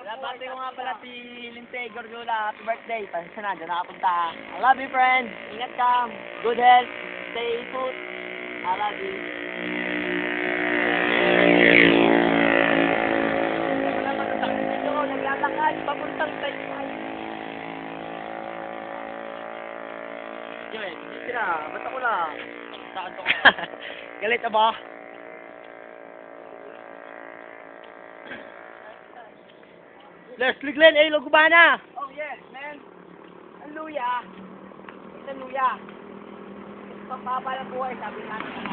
Nabati ko nga pala si Lindsay Gorgula. Happy birthday. Pasensya na, dyan nakapunta. I love you, friend. Ingat ka. Good health. Stay put. I love you. Naglalakad. Papuntang Taytay. Yun, hindi na. Ba't ako lang? Saan ko? Galit na ba? Leslie Glenn, Elo Gubana! Oh yes, man! Ang luya! Ang luya! Pampapa ng buhay, sabi natin.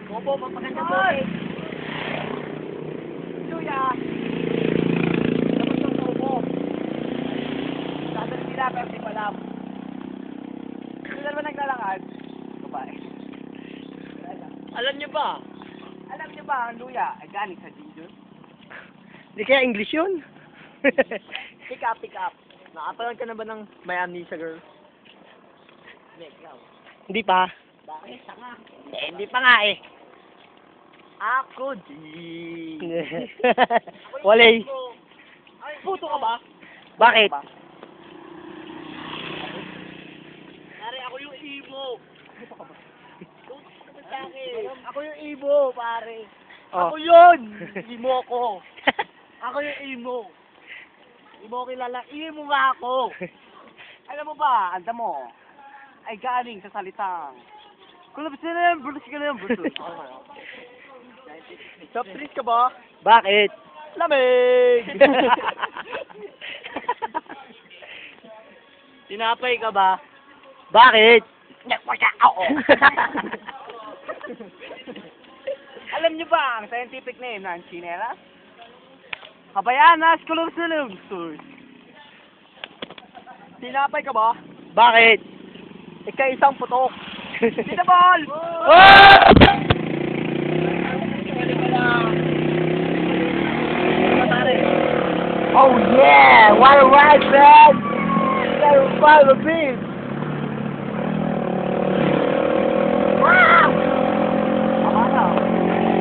Opo, pampaganda buhay! Luya! Tapos yung upo. Sabi sila, pero di palam. Sila naman naglalakad? Babae. Alam niyo ba? Alam niyo ba ang luya ay galing sa Jesus? Hindi kaya English yun? Pick up. Nakapanood ka na ba ng Miami sa girl? Hindi pa. Bakit? Saka. Hindi pa nga eh. Ako di. Walay. Ay, puto ka ba? Bakit? Pare, ako yung imo. Puto ka ba? Ako yung imo, pare. Oh. Ako yun! Imo ko. Ako yung imo. Imo kilala. Imo nga ako. Alam mo ba, anda mo, ay galing sa salitang Kulabsilim, Brutusilim, Brutus. Top 3 ka ba? Bakit? Lamig! Tinapay ka ba? Bakit? Ako. Alam niyo ba ang scientific name ng chinelas? Habayanas Kulabsilim. Tinapay ka ba? Bakit? Ika-isang putok. Dito ball! Oh yeah! What a ride, man! You gotta follow me!